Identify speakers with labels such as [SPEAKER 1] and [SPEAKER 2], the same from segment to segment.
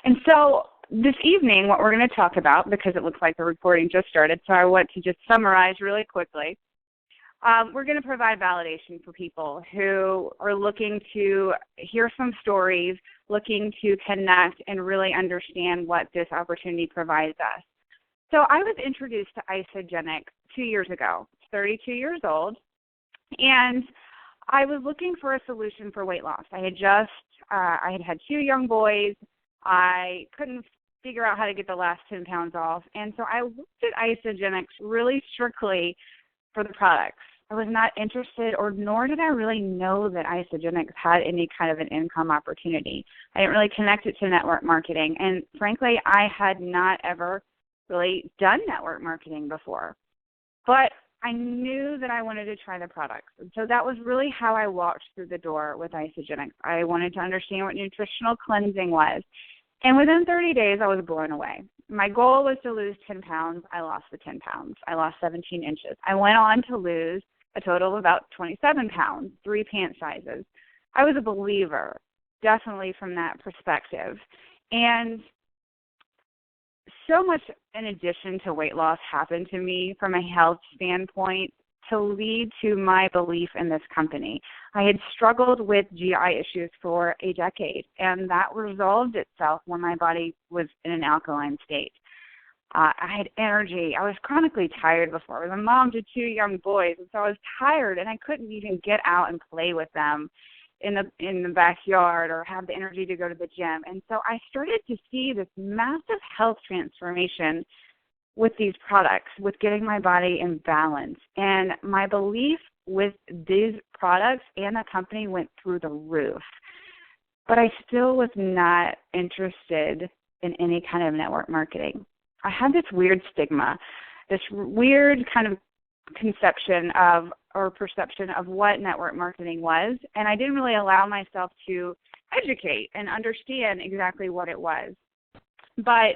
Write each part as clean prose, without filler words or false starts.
[SPEAKER 1] And so this evening, what we're going to talk about, because it looks like the recording just started, so I want to just summarize really quickly. We're going to provide validation for people who are looking to hear some stories, looking to connect and really understand what this opportunity provides us. So I was introduced to Isagenix 2 years ago, 32 years old, and I was looking for a solution for weight loss. I had 2 young boys. I couldn't figure out how to get the last 10 pounds off, and so I looked at Isagenix really strictly for the products. I was not interested, or nor did I really know that Isagenix had any kind of an income opportunity. I didn't really connect it to network marketing, and frankly, I had not ever really done network marketing before. But I knew that I wanted to try the products, and so that was really how I walked through the door with Isagenix. I wanted to understand what nutritional cleansing was, and within 30 days, I was blown away. My goal was to lose 10 pounds. I lost the 10 pounds. I lost 17 inches. I went on to lose a total of about 27 pounds, 3 pant sizes. I was a believer, definitely from that perspective. And so much in addition to weight loss happened to me from a health standpoint to lead to my belief in this company. I had struggled with GI issues for a decade, and that resolved itself when my body was in an alkaline state. I had energy. I was chronically tired before. I was a mom to 2 young boys, and so I was tired, and I couldn't even get out and play with them in the backyard or have the energy to go to the gym. And so I started to see this massive health transformation with these products, with getting my body in balance. And my belief with these products and the company went through the roof. But I still was not interested in any kind of network marketing. I had this weird stigma, this weird kind of conception of or perception of what network marketing was, and I didn't really allow myself to educate and understand exactly what it was. But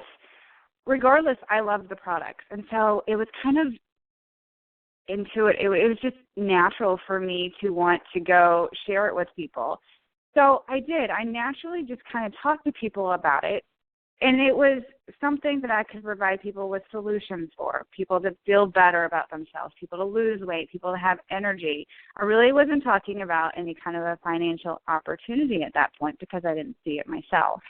[SPEAKER 1] regardless, I loved the products, and so it was kind of intuitive. It was just natural for me to want to go share it with people. So I did. I naturally just kind of talked to people about it. And it was something that I could provide people with solutions for, people to feel better about themselves, people to lose weight, people to have energy. I really wasn't talking about any kind of a financial opportunity at that point because I didn't see it myself.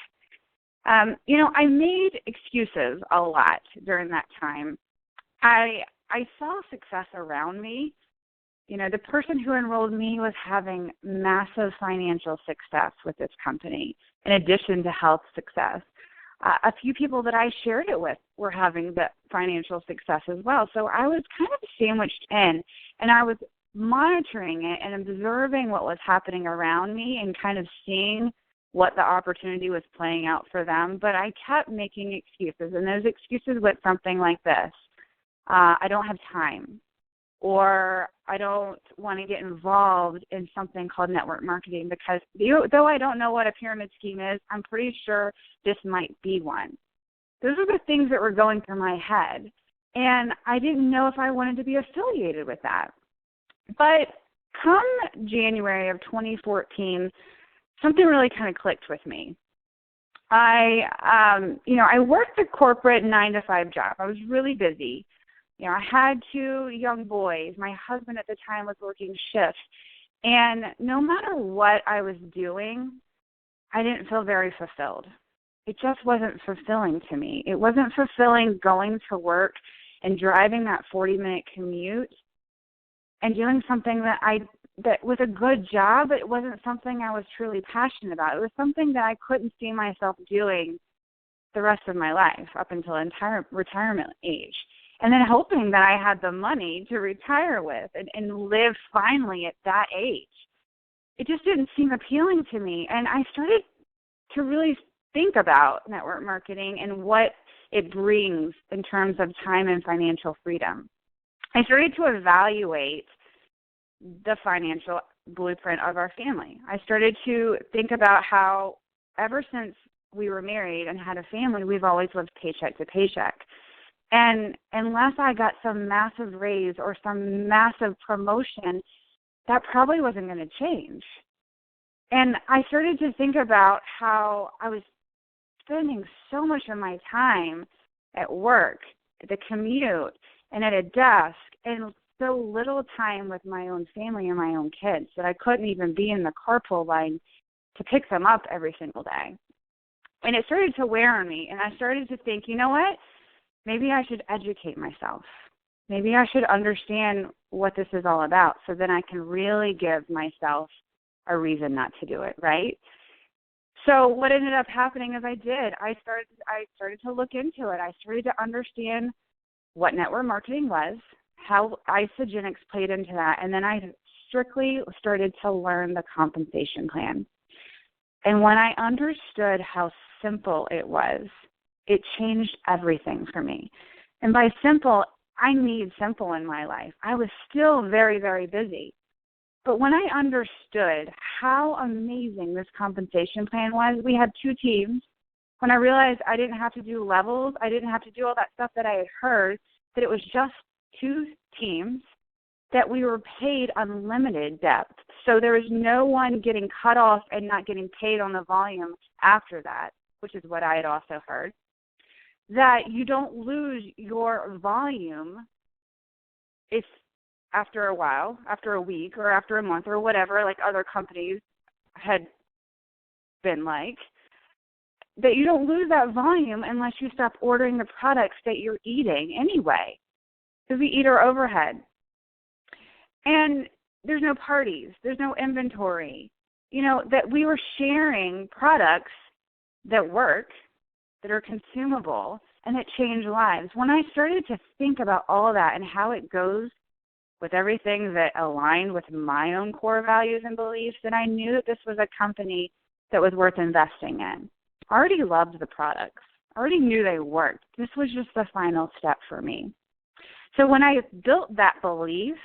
[SPEAKER 1] I made excuses a lot during that time. I saw success around me. The person who enrolled me was having massive financial success with this company, in addition to health success. A few people that I shared it with were having the financial success as well. So I was kind of sandwiched in, and I was monitoring it and observing what was happening around me and kind of seeing what the opportunity was playing out for them. But I kept making excuses, and those excuses went something like this. I don't have time, or I don't want to get involved in something called network marketing because though I don't know what a pyramid scheme is, I'm pretty sure this might be one. Those are the things that were going through my head, and I didn't know if I wanted to be affiliated with that. But come January of 2014, something really kind of clicked with me. I worked a corporate 9-to-5 job. I was really busy. I had 2 young boys. My husband at the time was working shifts. And no matter what I was doing, I didn't feel very fulfilled. It just wasn't fulfilling to me. It wasn't fulfilling going to work and driving that 40-minute commute and doing something that was a good job, but it wasn't something I was truly passionate about. It was something that I couldn't see myself doing the rest of my life up until entire retirement age. And then hoping that I had the money to retire with and live finally at that age. It just didn't seem appealing to me. And I started to really think about network marketing and what it brings in terms of time and financial freedom. I started to evaluate the financial blueprint of our family. I started to think about how ever since we were married and had a family, we've always lived paycheck to paycheck. And unless I got some massive raise or some massive promotion, that probably wasn't going to change. And I started to think about how I was spending so much of my time at work, at the commute, and at a desk, and so little time with my own family and my own kids that I couldn't even be in the carpool line to pick them up every single day. And it started to wear on me, and I started to think, you know what? Maybe I should educate myself. Maybe I should understand what this is all about so then I can really give myself a reason not to do it, right? So what ended up happening is I started to look into it. I started to understand what network marketing was, how isogenics played into that, and then I strictly started to learn the compensation plan. And when I understood how simple it was, it changed everything for me. And by simple, I need simple in my life. I was still very, very busy. But when I understood how amazing this compensation plan was, we had 2 teams. When I realized I didn't have to do levels, I didn't have to do all that stuff that I had heard, that it was just 2 teams, that we were paid unlimited depth. So there was no one getting cut off and not getting paid on the volume after that, which is what I had also heard, that you don't lose your volume if after a while, after a week or after a month or whatever, like other companies had been like, that you don't lose that volume unless you stop ordering the products that you're eating anyway, because we eat our overhead. And there's no parties, there's no inventory, that we were sharing products that work, that are consumable, and that change lives. When I started to think about all of that and how it goes with everything that aligned with my own core values and beliefs, then I knew that this was a company that was worth investing in. I already loved the products. I already knew they worked. This was just the final step for me. So when I built that belief,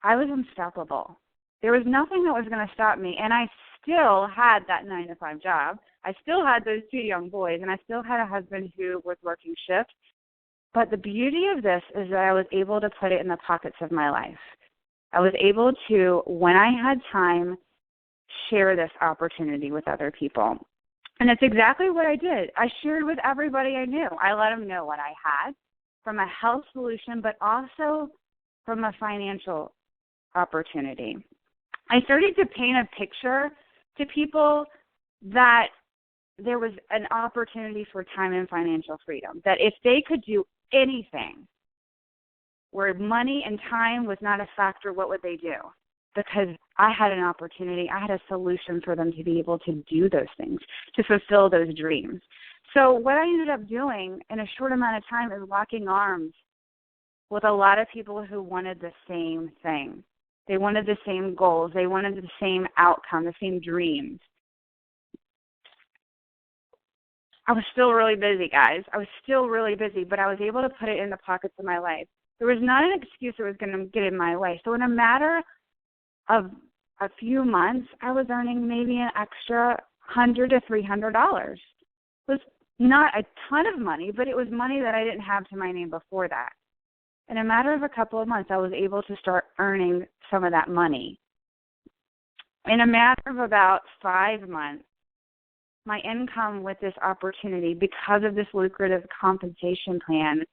[SPEAKER 1] I was unstoppable. There was nothing that was going to stop me, and I still had that 9-to-5 job. I still had those 2 young boys, and I still had a husband who was working shifts. But the beauty of this is that I was able to put it in the pockets of my life. I was able to, when I had time, share this opportunity with other people. And that's exactly what I did. I shared with everybody I knew. I let them know what I had from a health solution, but also from a financial opportunity. I started to paint a picture to people that there was an opportunity for time and financial freedom, that if they could do anything where money and time was not a factor, what would they do? Because I had an opportunity, I had a solution for them to be able to do those things, to fulfill those dreams. So what I ended up doing in a short amount of time is locking arms with a lot of people who wanted the same thing. They wanted the same goals. They wanted the same outcome, the same dreams. I was still really busy, guys. I was still really busy, but I was able to put it in the pockets of my life. There was not an excuse that was going to get in my way. So in a matter of a few months, I was earning maybe an extra $100 to $300. It was not a ton of money, but it was money that I didn't have to my name before that. In a matter of a couple of months, I was able to start earning some of that money. In a matter of about 5 months, my income with this opportunity, because of this lucrative compensation plan,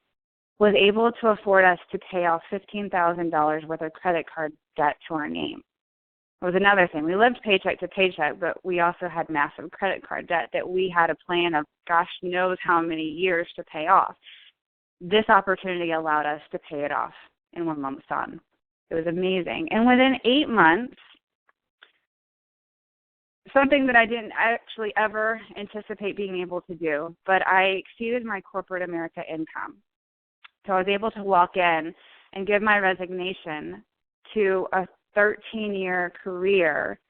[SPEAKER 1] was able to afford us to pay off $15,000 worth of credit card debt to our name. It was another thing. We lived paycheck to paycheck, but we also had massive credit card debt that we had a plan of gosh knows how many years to pay off. This opportunity allowed us to pay it off in one lump sum. It was amazing. And within 8 months, something that I didn't actually ever anticipate being able to do, but I exceeded my corporate America income. So I was able to walk in and give my resignation to a 13-year career,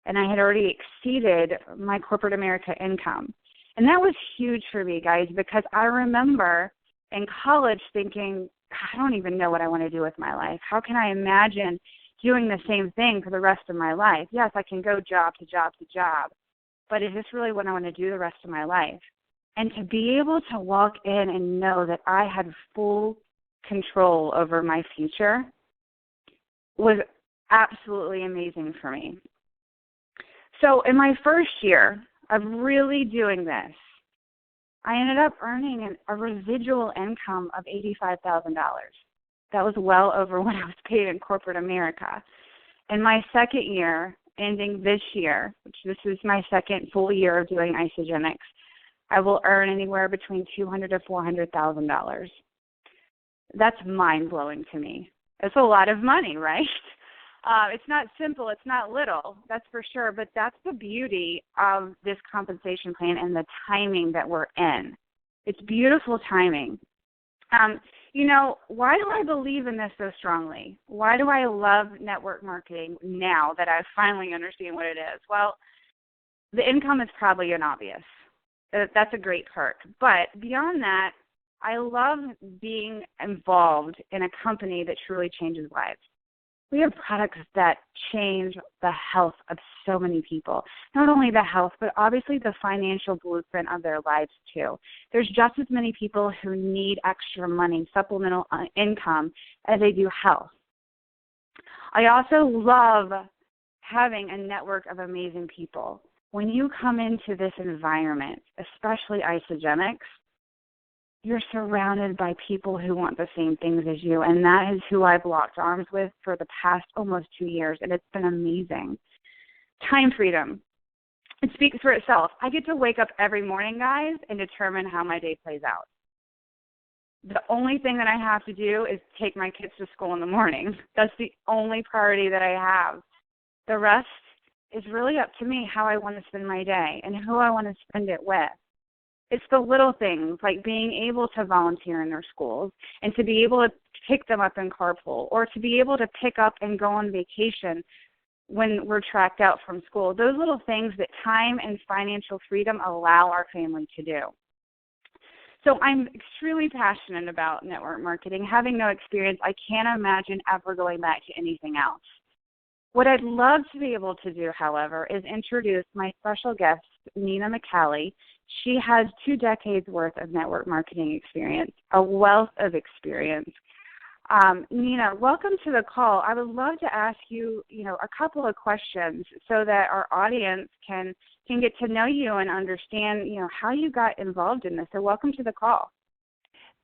[SPEAKER 1] and I had already exceeded my corporate America income. And that was huge for me, guys, because I remember in college thinking, I don't even know what I want to do with my life. How can I imagine doing the same thing for the rest of my life? Yes, I can go job to job to job, but is this really what I want to do the rest of my life? And to be able to walk in and know that I had full control over my future was absolutely amazing for me. So in my first year of really doing this, I ended up earning a residual income of $85,000. That was well over what I was paid in corporate America. In my second year, ending this year, which this is my second full year of doing Isogenics, I will earn anywhere between $200,000 to $400,000. That's mind-blowing to me. It's a lot of money, right? It's not simple. It's not little, that's for sure. But that's the beauty of this compensation plan and the timing that we're in. It's beautiful timing. Why do I believe in this so strongly? Why do I love network marketing now that I finally understand what it is? Well, the income is probably an obvious. That's a great perk. But beyond that, I love being involved in a company that truly changes lives. We have products that change the health of so many people. Not only the health, but obviously the financial blueprint of their lives too. There's just as many people who need extra money, supplemental income, as they do health. I also love having a network of amazing people. When you come into this environment, especially Isogenics, you're surrounded by people who want the same things as you, and that is who I've locked arms with for the past almost 2 years, and it's been amazing. Time freedom. It speaks for itself. I get to wake up every morning, guys, and determine how my day plays out. The only thing that I have to do is take my kids to school in the morning. That's the only priority that I have. The rest is really up to me how I want to spend my day and who I want to spend it with. It's the little things like being able to volunteer in their schools and to be able to pick them up in carpool or to be able to pick up and go on vacation when we're tracked out from school. Those little things that time and financial freedom allow our family to do. So I'm extremely passionate about network marketing. Having no experience, I can't imagine ever going back to anything else. What I'd love to be able to do, however, is introduce my special guest, Nina McCallie. She has 2 decades worth of network marketing experience, a wealth of experience. Nina, welcome to the call. I would love to ask you, a couple of questions so that our audience can get to know you and understand, how you got involved in this. So welcome to the call.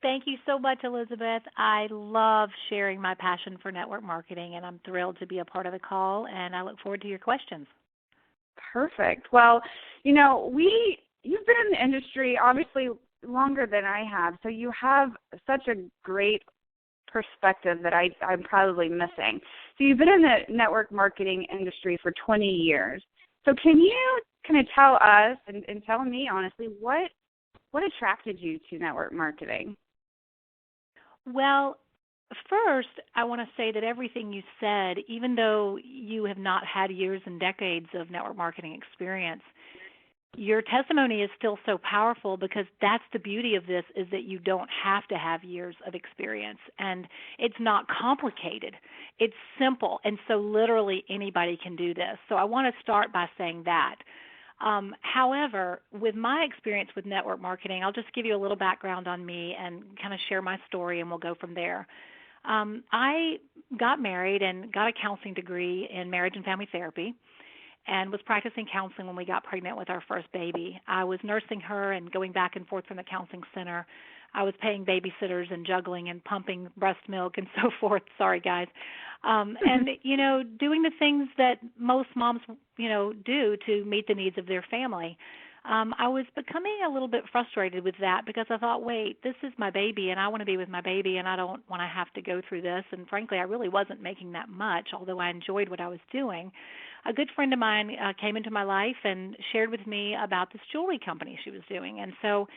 [SPEAKER 2] Thank you so much, Elizabeth. I love sharing my passion for network marketing, and I'm thrilled to be a part of the call, and I look forward to your questions.
[SPEAKER 1] Perfect. Well, you've been in the industry obviously longer than I have, so you have such a great perspective that I'm probably missing. So you've been in the network marketing industry for 20 years. So can you kind of tell us and tell me honestly what attracted you to network marketing?
[SPEAKER 2] Well, first, I want to say that everything you said, even though you have not had years and decades of network marketing experience, your testimony is still so powerful because that's the beauty of this, is that you don't have to have years of experience, and it's not complicated. It's simple, and so literally anybody can do this. So I want to start by saying that. However, with my experience with network marketing, I'll just give you a little background on me and kind of share my story, and we'll go from there. I got married and got a counseling degree in marriage and family therapy and was practicing counseling when we got pregnant with our first baby. I was nursing her and going back and forth from the counseling center. I was paying babysitters and juggling and pumping breast milk and so forth. Sorry, guys. And, doing the things that most moms, do to meet the needs of their family. I was becoming a little bit frustrated with that because I thought, wait, this is my baby and I want to be with my baby and I don't want to have to go through this. And frankly, I really wasn't making that much, although I enjoyed what I was doing. A good friend of mine came into my life and shared with me about this jewelry company she was doing. And so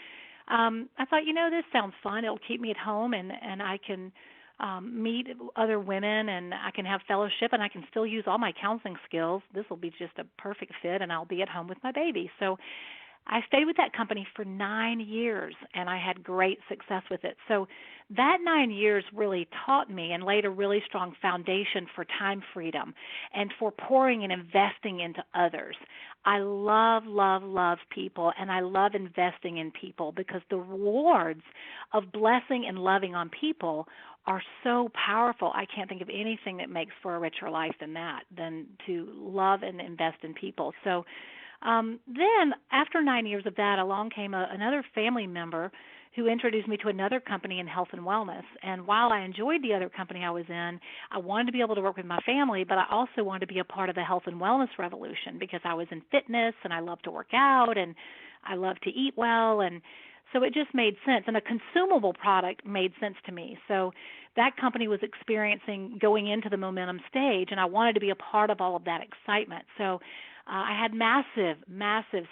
[SPEAKER 2] I thought, this sounds fun. It'll keep me at home and I can meet other women and I can have fellowship and I can still use all my counseling skills. This will be just a perfect fit and I'll be at home with my baby. So I stayed with that company for 9 years and I had great success with it. So that 9 years really taught me and laid a really strong foundation for time freedom and for pouring and investing into others. I love, love, love people, and I love investing in people because the rewards of blessing and loving on people are so powerful. I can't think of anything that makes for a richer life than that, than to love and invest in people. So Then, after 9 years of that, along came another family member who introduced me to another company in health and wellness. And while I enjoyed the other company I was in, I wanted to be able to work with my family, but I also wanted to be a part of the health and wellness revolution because I was in fitness and I love to work out and I love to eat well. And so it just made sense. And a consumable product made sense to me. So that company was experiencing going into the momentum stage, and I wanted to be a part of all of that excitement. So I had massive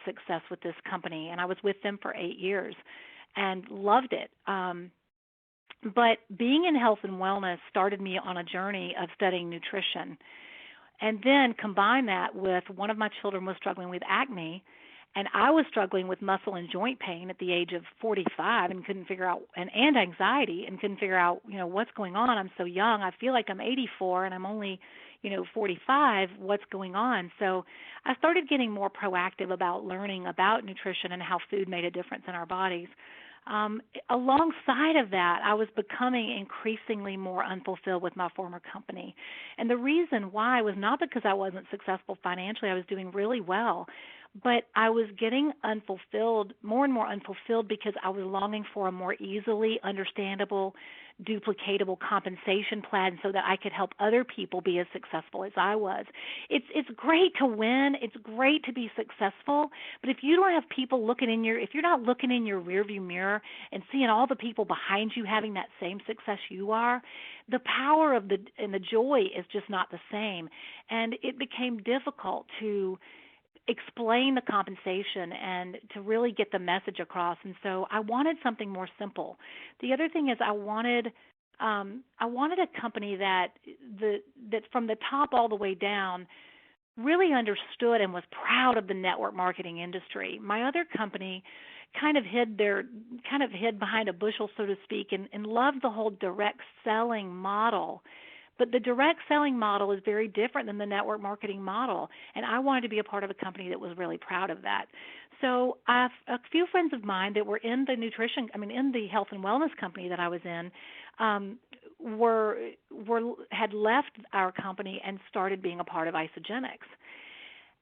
[SPEAKER 2] success with this company, and I was with them for 8 years and loved it. But being in health and wellness started me on a journey of studying nutrition. And then combine that with one of my children was struggling with acne, and I was struggling with muscle and joint pain at the age of 45 and couldn't figure out, and anxiety, and couldn't figure out, what's going on. I'm so young. I feel like I'm 84 and I'm only 45, what's going on? So I started getting more proactive about learning about nutrition and how food made a difference in our bodies. Alongside of that, I was becoming increasingly more unfulfilled with my former company. And the reason why was not because I wasn't successful financially. I was doing really well. But I was getting unfulfilled, more and more unfulfilled, because I was longing for a more easily understandable, duplicatable compensation plan so that I could help other people be as successful as I was. It's great to win. It's great to be successful. But if you don't have people if you're not looking in your rearview mirror and seeing all the people behind you having that same success you are, the power of and the joy is just not the same. And it became difficult to explain the compensation and to really get the message across. And so I wanted something more simple. The other thing is I wanted a company that from the top all the way down really understood and was proud of the network marketing industry. My other company kind of hid behind a bushel, so to speak, and loved the whole direct selling model. But the direct selling model is very different than the network marketing model, and I wanted to be a part of a company that was really proud of that. So a few friends of mine that were in the health and wellness company that I was in, had left our company and started being a part of Isogenics.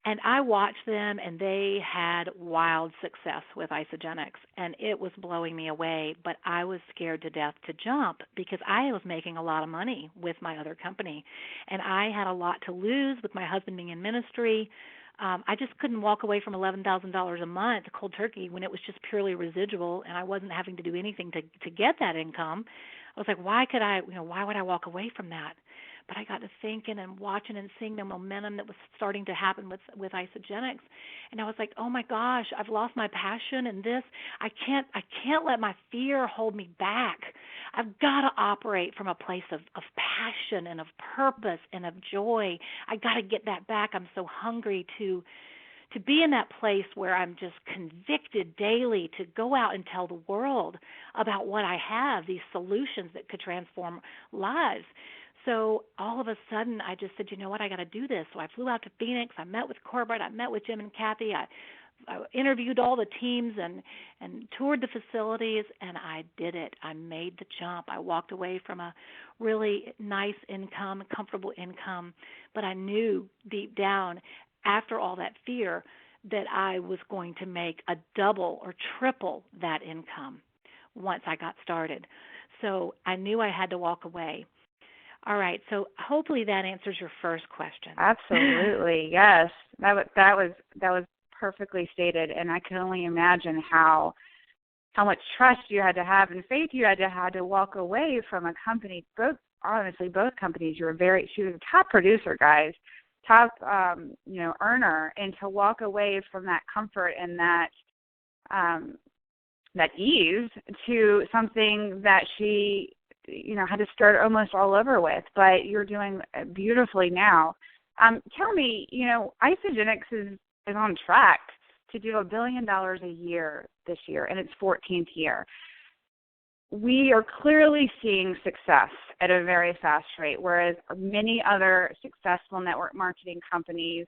[SPEAKER 2] And I watched them, and they had wild success with Isogenics, and it was blowing me away. But I was scared to death to jump because I was making a lot of money with my other company, and I had a lot to lose with my husband being in ministry. I just couldn't walk away from $11,000 a month cold turkey when it was just purely residual, and I wasn't having to do anything to get that income. I was like, why would I walk away from that? But I got to thinking and watching and seeing the momentum that was starting to happen with Isogenics, and I was like, oh my gosh, I've lost my passion in this. I can't let my fear hold me back. I've got to operate from a place of passion and of purpose and of joy. I got to get that back. I'm so hungry to be in that place where I'm just convicted daily to go out and tell the world about what I have, these solutions that could transform lives. So all of a sudden, I just said, you know what, I got to do this. So I flew out to Phoenix. I met with Corbett. I met with Jim and Kathy. I interviewed all the teams and toured the facilities, and I did it. I made the jump. I walked away from a really nice income, comfortable income, but I knew deep down after all that fear that I was going to make a double or triple that income once I got started. So I knew I had to walk away. All right, so hopefully that answers your first question.
[SPEAKER 1] Absolutely, yes. That was perfectly stated, and I can only imagine how much trust you had to have and faith you had to walk away from a company. Both companies. She was a top producer, guys, top earner, and to walk away from that comfort and that ease to something that she had to start almost all over with, but you're doing beautifully now. Tell me, Isogenics is on track to do $1 billion a year this year, in its 14th year. We are clearly seeing success at a very fast rate, whereas many other successful network marketing companies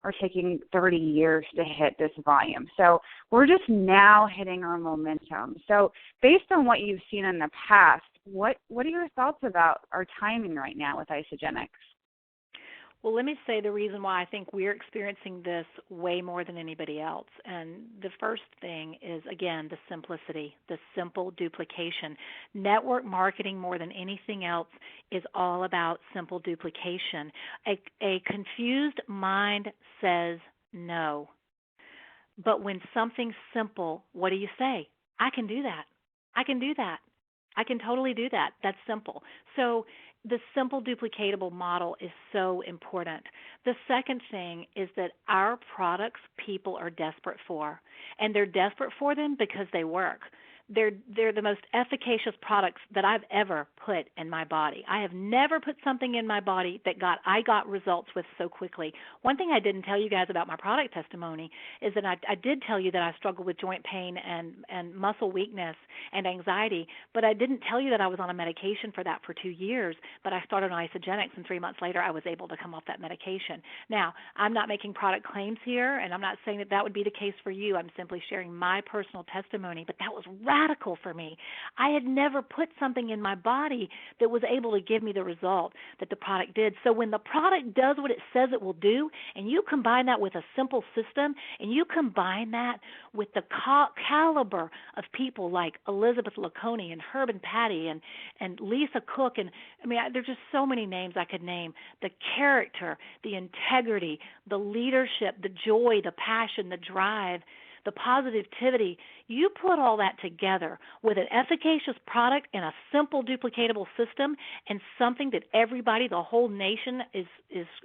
[SPEAKER 1] are taking 30 years to hit this volume. So we're just now hitting our momentum. So based on what you've seen in the past, what are your thoughts about our timing right now with Isogenics?
[SPEAKER 2] Well, let me say the reason why I think we're experiencing this way more than anybody else. And the first thing is, again, the simplicity, the simple duplication. Network marketing, more than anything else, is all about simple duplication. A confused mind says no. But when something's simple, what do you say? I can do that. I can do that. I can totally do that. That's simple. So the simple duplicatable model is so important. The second thing is that our products people are desperate for, and they're desperate for them because they work. They're the most efficacious products that I've ever put in my body. I have never put something in my body that I got results with so quickly. One thing I didn't tell you guys about my product testimony is that I did tell you that I struggled with joint pain and muscle weakness and anxiety, but I didn't tell you that I was on a medication for that for 2 years, but I started on Isogenics, and 3 months later I was able to come off that medication. Now, I'm not making product claims here, and I'm not saying that would be the case for you. I'm simply sharing my personal testimony, but that was radical for me. I had never put something in my body that was able to give me the result that the product did. So when the product does what it says it will do, and you combine that with a simple system, and you combine that with the caliber of people like Elizabeth LeConey and Herb and Patty and Lisa Cook, and I mean, there's just so many names I could name. The character, the integrity, the leadership, the joy, the passion, the drive, the positivity, you put all that together with an efficacious product and a simple duplicatable system and something that everybody, the whole nation is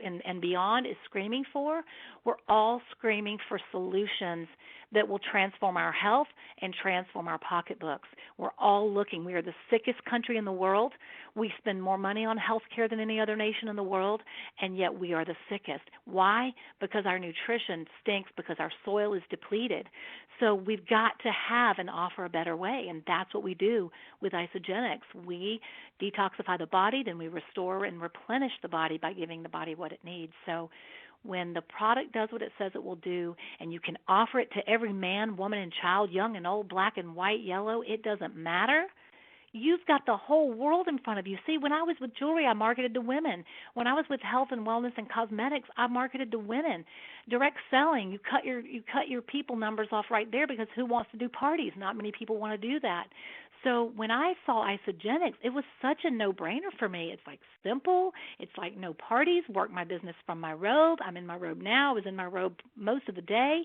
[SPEAKER 2] and beyond is screaming for. We're all screaming for solutions that will transform our health and transform our pocketbooks. We're all looking. We are the sickest country in the world. We spend more money on health care than any other nation in the world, and yet we are the sickest. Why? Because our nutrition stinks, because our soil is depleted. So we've got to have and offer a better way, and that's what we do with Isogenics. We detoxify the body, then we restore and replenish the body by giving the body what it needs. So when the product does what it says it will do, and you can offer it to every man, woman, and child, young and old, black and white, yellow, it doesn't matter. You've got the whole world in front of you. See, when I was with jewelry, I marketed to women. When I was with health and wellness and cosmetics, I marketed to women. Direct selling, you cut your people numbers off right there, because who wants to do parties? Not many people want to do that. So when I saw Isogenics, it was such a no-brainer for me. It's like simple. It's like no parties. Work my business from my robe. I'm in my robe now. I was in my robe most of the day,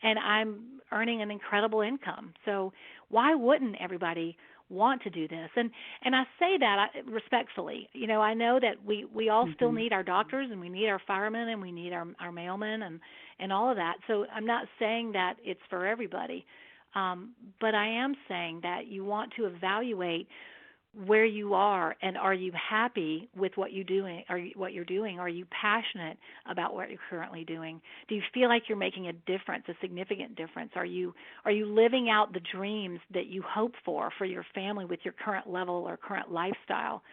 [SPEAKER 2] and I'm earning an incredible income. So why wouldn't everybody want to do this? And I say that respectfully. You know, I know that we all still need our doctors, and we need our firemen, and we need our mailmen and all of that. So I'm not saying that it's for everybody. But I am saying that you want to evaluate where you are, and are you happy with what you're doing? What you're doing? Are you passionate about what you're currently doing? Do you feel like you're making a difference, a significant difference? Are you living out the dreams that you hope for your family with your current level or current lifestyle?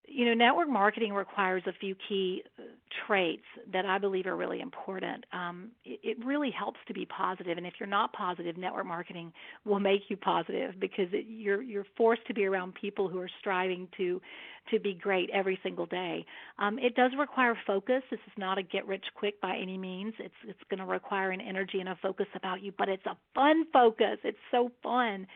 [SPEAKER 2] You know, network marketing requires a few key traits that I believe are really important. It really helps to be positive, and if you're not positive, network marketing will make you positive, because you're forced to be around people who are striving to be great every single day. It does require focus. This is not a get-rich-quick by any means. It's going to require an energy and a focus about you, but it's a fun focus. It's so fun.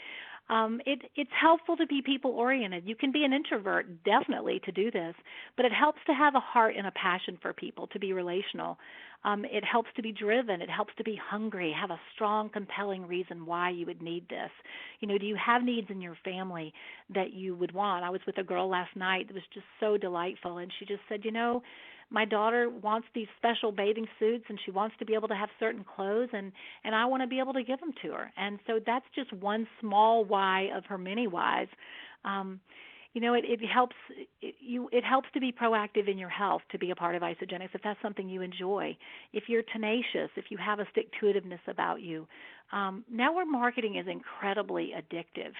[SPEAKER 2] It's helpful to be people-oriented. You can be an introvert, definitely, to do this, but it helps to have a heart and a passion for people, to be relational. It helps to be driven. It helps to be hungry, have a strong, compelling reason why you would need this. You know, do you have needs in your family that you would want? I was with a girl last night that was just so delightful, and she just said, you know, my daughter wants these special bathing suits, and she wants to be able to have certain clothes, and I want to be able to give them to her. And so that's just one small why of her many whys. You know, it helps to be proactive in your health, to be a part of Isogenics, if that's something you enjoy. If you're tenacious, if you have a stick-to-itiveness about you. Network marketing is incredibly addictive.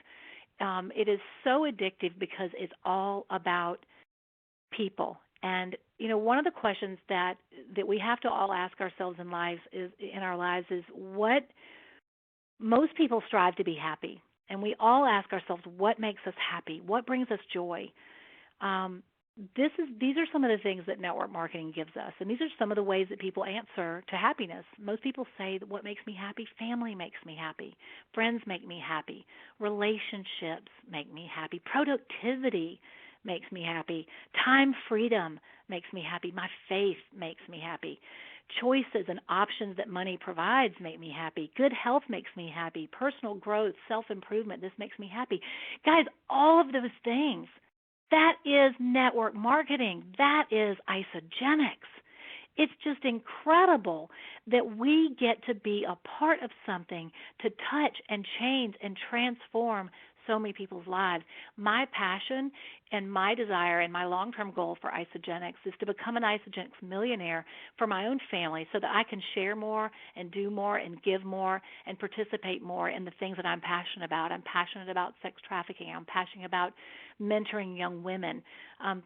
[SPEAKER 2] It is so addictive because it's all about people. And you know, one of the questions that we have to all ask ourselves in our lives is what most people strive to be happy, and we all ask ourselves what makes us happy, what brings us joy. these are some of the things that network marketing gives us, and these are some of the ways that people answer to happiness. Most people say that what makes me happy, family makes me happy, friends make me happy, relationships make me happy, productivity makes me happy, time freedom makes me happy, my faith makes me happy, choices and options that money provides make me happy, good health makes me happy, personal growth, self-improvement, this makes me happy. Guys, all of those things, that is network marketing. That is isogenics. It's just incredible that we get to be a part of something to touch and change and transform so many people's lives. My passion and my desire and my long-term goal for Isogenics is to become an Isogenics millionaire for my own family so that I can share more and do more and give more and participate more in the things that I'm passionate about. I'm passionate about sex trafficking. I'm passionate about mentoring young women.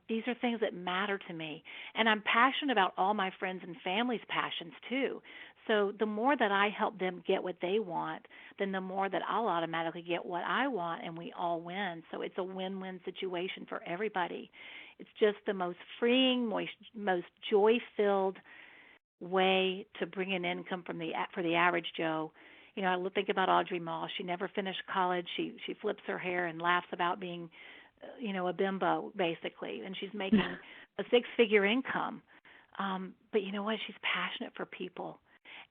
[SPEAKER 2] These are things that matter to me. And I'm passionate about all my friends and family's passions too. So the more that I help them get what they want, then the more that I'll automatically get what I want, and we all win. So it's a win-win situation for everybody. It's just the most freeing, most joy-filled way to bring in income for the average Joe. You know, I think about Audrey Moss. She never finished college. She flips her hair and laughs about being, a bimbo, basically, and she's making a six-figure income. But you know what? She's passionate for people,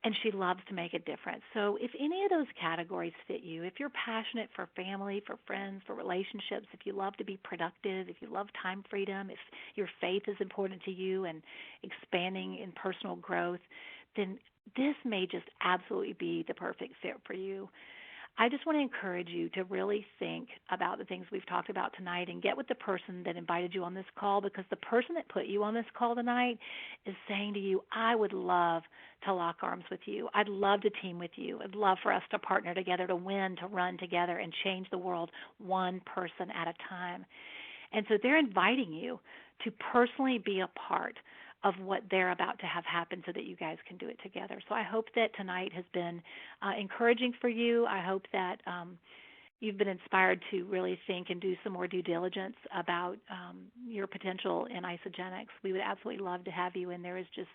[SPEAKER 2] and she loves to make a difference. So if any of those categories fit you, if you're passionate for family, for friends, for relationships, if you love to be productive, if you love time freedom, if your faith is important to you and expanding in personal growth, then this may just absolutely be the perfect fit for you. I just want to encourage you to really think about the things we've talked about tonight and get with the person that invited you on this call, because the person that put you on this call tonight is saying to you, I would love to lock arms with you. I'd love to team with you. I'd love for us to partner together, to win, to run together and change the world one person at a time. And so they're inviting you to personally be a part of what they're about to have happen so that you guys can do it together. So I hope that tonight has been encouraging for you. I hope that you've been inspired to really think and do some more due diligence about your potential in Isogenics. We would absolutely love to have you, and there is just,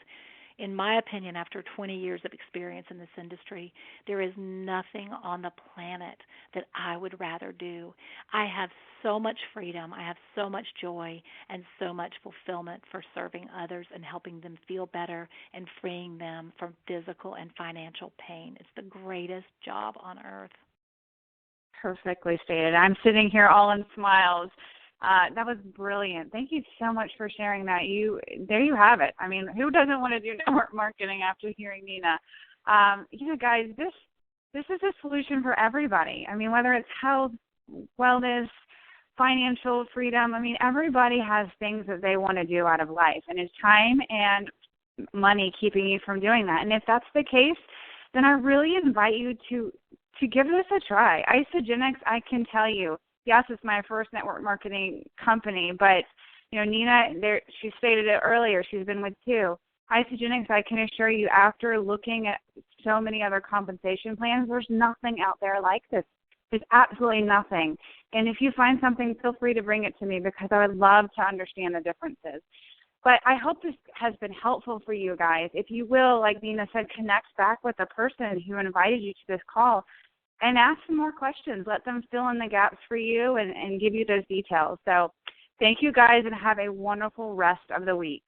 [SPEAKER 2] in my opinion, after 20 years of experience in this industry, there is nothing on the planet that I would rather do. I have so much freedom, I have so much joy, and so much fulfillment for serving others and helping them feel better and freeing them from physical and financial pain. It's the greatest job on earth.
[SPEAKER 1] Perfectly stated. I'm sitting here all in smiles. That was brilliant. Thank you so much for sharing that. There you have it. I mean, who doesn't want to do network marketing after hearing Nina? Guys, this is a solution for everybody. I mean, whether it's health, wellness, financial freedom, I mean, everybody has things that they want to do out of life, and it's time and money keeping you from doing that. And if that's the case, then I really invite you to give this a try. Isogenics, I can tell you, yes, it's my first network marketing company, but Nina, she stated it earlier, she's been with two. Isogenics, I can assure you, after looking at so many other compensation plans, there's nothing out there like this. There's absolutely nothing. And if you find something, feel free to bring it to me, because I would love to understand the differences. But I hope this has been helpful for you guys. If you will, like Nina said, connect back with the person who invited you to this call and ask some more questions. Let them fill in the gaps for you and give you those details. So thank you guys, and have a wonderful rest of the week.